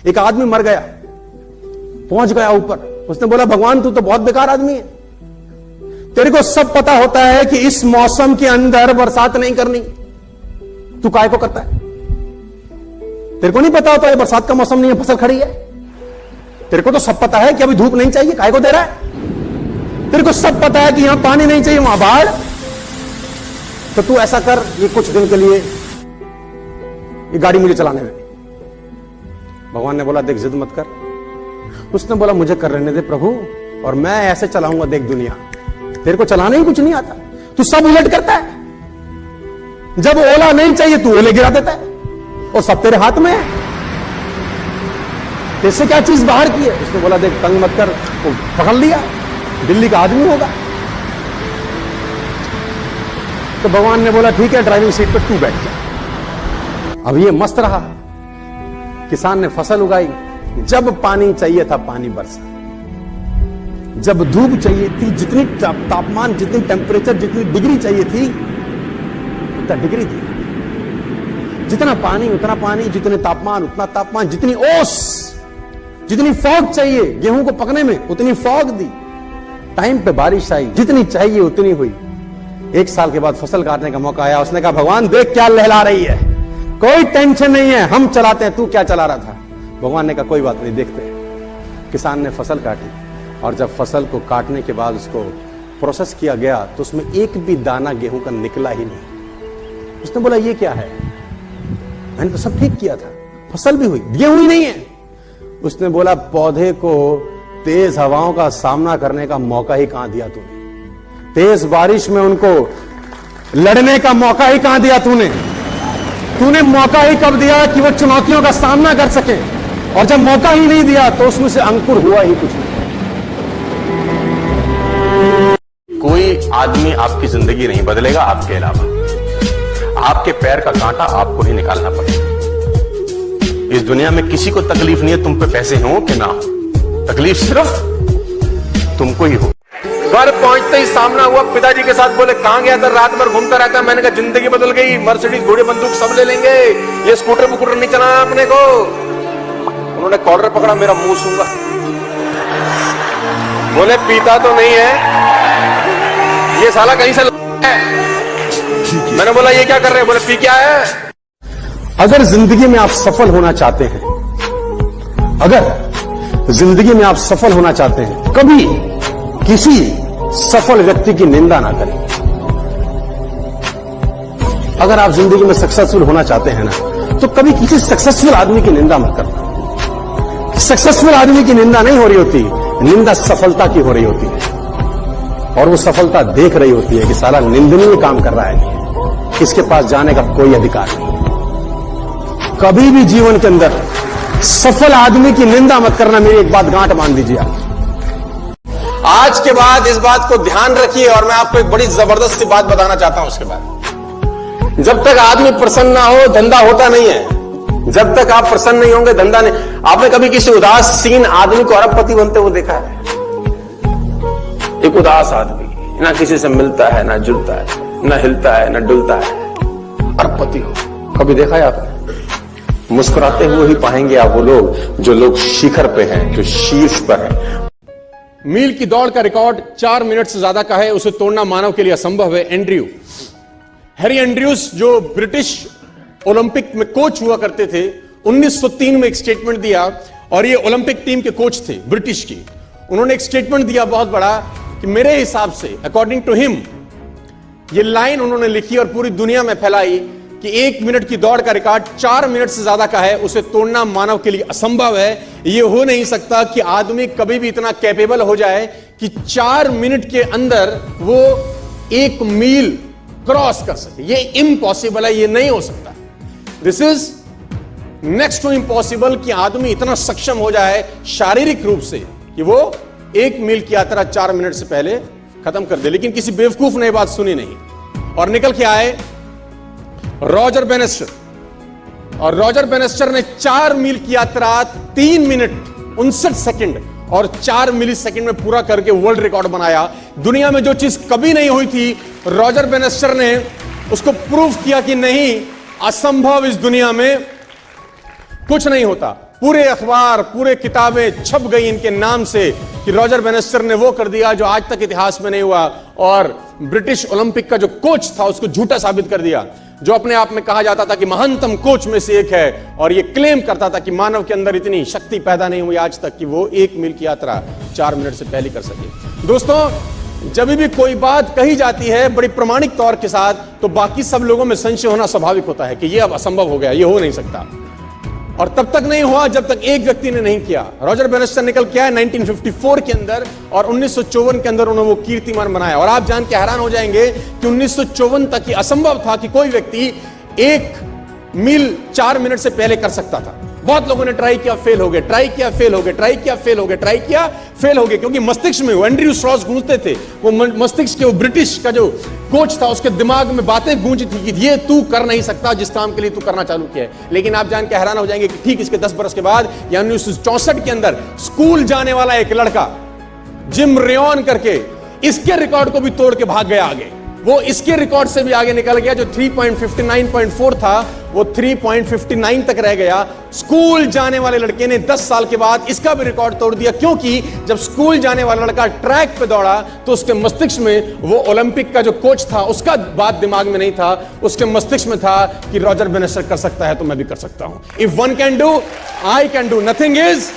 एक आदमी मर गया, पहुंच गया ऊपर। उसने बोला भगवान तू तो बहुत बेकार आदमी है, तेरे को सब पता होता है कि इस मौसम के अंदर बरसात नहीं करनी, तू काय को करता है? तेरे को नहीं पता होता है बरसात का मौसम नहीं है, फसल खड़ी है? तेरे को तो सब पता है कि अभी धूप नहीं चाहिए, काय को दे रहा है? तेरे को सब पता है कि यहां पानी नहीं चाहिए, वहां बाढ़। तो तू ऐसा कर, ये कुछ दिन के लिए ये गाड़ी मुझे चलाने दे। भगवान ने बोला देख जिद मत कर। उसने बोला मुझे कर रहने दे प्रभु, और मैं ऐसे चलाऊंगा देख दुनिया। तेरे को चलाने ही कुछ नहीं आता, तू सब उलट करता है। जब ओला नहीं चाहिए तू ओले गिरा देता है, और सब तेरे हाथ में है। इससे क्या चीज बाहर की है? उसने बोला देख तंग मत कर, वो पकड़ लिया, दिल्ली का आदमी होगा। तो भगवान ने बोला ठीक है ड्राइविंग सीट पर तू बैठ जा। अब ये मस्त रहा, किसान ने फसल उगाई, जब पानी चाहिए था पानी बरसा, जब धूप चाहिए थी, जितनी तापमान, जितनी टेम्परेचर, जितनी डिग्री चाहिए थी उतना डिग्री थी, जितना पानी उतना पानी, जितने तापमान उतना तापमान, जितनी ओस, जितनी फॉग चाहिए गेहूं को पकने में उतनी फॉग दी, टाइम पे बारिश आई, जितनी चाहिए उतनी हुई। एक साल के बाद फसल काटने का मौका आया, उसने कहा भगवान देख क्या लहला रही है, कोई टेंशन नहीं है, हम चलाते हैं, तू क्या चला रहा था? भगवान ने कहा कोई बात नहीं, देखते हैं। किसान ने फसल काटी, और जब फसल को काटने के बाद उसको प्रोसेस किया गया तो उसमें एक भी दाना गेहूं का निकला ही नहीं। उसने बोला ये क्या है, मैंने तो सब ठीक किया था, फसल भी हुई, गेहूं ही नहीं है। उसने बोला पौधे को तेज हवाओं का सामना करने का मौका ही कहां दिया तूने, तेज बारिश में उनको लड़ने का मौका ही कहां दिया तूने मौका ही कब दिया कि वो चुनौतियों का सामना कर सके, और जब मौका ही नहीं दिया तो उसमें से अंकुर हुआ ही कुछ नहीं। कोई आदमी आपकी जिंदगी नहीं बदलेगा आपके अलावा, आपके पैर का कांटा आपको ही निकालना पड़ेगा। इस दुनिया में किसी को तकलीफ नहीं है तुम पे पैसे हो कि ना हो, तकलीफ सिर्फ तुमको ही हो। घर पहुंचते ही सामना हुआ, पिताजी के साथ बोले कहां गया था, रात भर घूमता रहता। मैंने कहा जिंदगी बदल गई, मर्सिडीज घोड़े बंदूक सब ले लेंगे, ये स्कूटर बुकूटर नहीं चलाना अपने को। उन्होंने कॉलर पकड़ा, मेरा मुंह सूंघा, बोले पीता तो नहीं है ये साला, कहीं से है। मैंने बोला ये क्या कर रहे हैं? बोले पी क्या है। अगर जिंदगी में आप सफल होना चाहते हैं, अगर जिंदगी में आप सफल होना चाहते हैं, कभी किसी सफल व्यक्ति की निंदा ना करें। अगर आप जिंदगी में सक्सेसफुल होना चाहते हैं ना, तो कभी किसी सक्सेसफुल आदमी की निंदा मत करना। सक्सेसफुल आदमी की निंदा नहीं हो रही होती, निंदा सफलता की हो रही होती है, और वो सफलता देख रही होती है कि साला निंदनीय काम कर रहा है, इसके पास जाने का कोई अधिकार नहीं। कभी भी जीवन के अंदर सफल आदमी की निंदा मत करना, मेरी एक बात गांठ मान दीजिए आप। आज के बाद इस बात को ध्यान रखिए, और मैं आपको एक बड़ी जबरदस्त बात बताना चाहता हूं। उसके बाद जब तक आदमी प्रसन्न ना हो धंधा होता नहीं है। जब तक आप प्रसन्न नहीं होंगे धंधा नहीं। आपने कभी किसी उदासीन आदमी को अरबपति बनते हुए देखा है? एक उदास आदमी, ना किसी से मिलता है, ना जुलता है, ना हिलता है, ना डुलता है, अरबपति हो, कभी देखा है आपने? मुस्कुराते हुए ही पाएंगे आप वो लोग, जो लोग शिखर पे हैं, जो शीर्ष पर हैं। मील की दौड़ का रिकॉर्ड 4 मिनट से ज्यादा का है, उसे तोड़ना मानव के लिए असंभव है। हैरी एंड्रयूज जो ब्रिटिश ओलंपिक में कोच हुआ करते थे, 1903 में एक स्टेटमेंट दिया, और ये ओलंपिक टीम के कोच थे ब्रिटिश की। उन्होंने एक स्टेटमेंट दिया बहुत बड़ा कि मेरे हिसाब से, अकॉर्डिंग टू हिम, ये लाइन उन्होंने लिखी और पूरी दुनिया में फैलाई कि 1 मिनट की दौड़ का रिकॉर्ड 4 मिनट से ज्यादा का है, उसे तोड़ना मानव के लिए असंभव है। यह हो नहीं सकता कि आदमी कभी भी इतना कैपेबल हो जाए कि 4 मिनट के अंदर वो 1 मील क्रॉस कर सके। ये इम्पॉसिबल है, ये नहीं हो सकता। This is next to impossible कि आदमी इतना सक्षम हो जाए शारीरिक रूप से कि वो 1 मील की यात्रा 4 मिनट से पहले खत्म कर दे। लेकिन किसी बेवकूफ ने बात सुनी नहीं और निकल के आए रॉजर बेनेस्टर, और रॉजर बेनेस्टर ने 4 मील की यात्रा 3 मिनट 59 सेकंड और 4 मिली सेकंड में पूरा करके वर्ल्ड रिकॉर्ड बनाया। दुनिया में जो चीज कभी नहीं हुई थी, रॉजर बेनेस्टर ने उसको प्रूव किया कि नहीं, असंभव इस दुनिया में कुछ नहीं होता। पूरे अखबार, पूरे किताबें छप गई इनके नाम से कि रॉजर बैनिस्टर ने वो कर दिया जो आज तक इतिहास में नहीं हुआ, और ब्रिटिश ओलंपिक का जो कोच था उसको झूठा साबित कर दिया, जो अपने आप में कहा जाता था कि महानतम कोच में से एक है, और ये क्लेम करता था कि मानव के अंदर इतनी शक्ति पैदा नहीं हुई आज तक कि वो 1 मील की यात्रा 4 मिनट से पहले कर सके। दोस्तों, जब भी कोई बात कही जाती है बड़ी प्रमाणिक तौर के साथ, तो बाकी सब लोगों में संशय होना स्वाभाविक होता है कि ये अब असंभव हो गया, ये हो नहीं सकता। और तब तक नहीं हुआ जब तक एक व्यक्ति ने नहीं किया। रॉजर बैनिस्टर निकल के आया 1954 के अंदर, और 1954 के अंदर उन्होंने वो कीर्तिमान बनाया। और आप जान के हैरान हो जाएंगे कि 1954 तक ये असंभव था कि कोई व्यक्ति 1 मील 4 मिनट से पहले कर सकता था। बहुत लोगों ने ट्राई किया, फेल हो गए, ट्राई किया, फेल हो गए, ट्राई किया, फेल हो गए, ट्राई किया, फेल हो गए, क्योंकि मस्तिष्क में वो एंड्रयू स्ट्रॉस गूंजते थे। वो मस्तिष्क के, वो ब्रिटिश का जो कोच था उसके दिमाग में बातें गूंजी थी कि ये तू कर नहीं सकता जिस काम के लिए तू करना चालू किया है। लेकिन आप जान के हैरान हो जाएंगे कि ठीक इसके 10 बरस के बाद, यानी 1964 के अंदर, स्कूल जाने वाला एक लड़का जिम रेयन करके इसके रिकॉर्ड को भी तोड़ के भाग गया आगे। वो इसके रिकॉर्ड से भी आगे निकल गया, जो 3.59.4 था वो 3.59 तक रह गया। स्कूल जाने वाले लड़के ने 10 साल के बाद इसका भी रिकॉर्ड तोड़ दिया, क्योंकि जब स्कूल जाने वाला लड़का ट्रैक पे दौड़ा तो उसके मस्तिष्क में वो ओलंपिक का जो कोच था उसका बात दिमाग में नहीं था, उसके मस्तिष्क में था कि रॉजर बैनिस्टर कर सकता है तो मैं भी कर सकता हूं। If one can do, I can do. Nothing is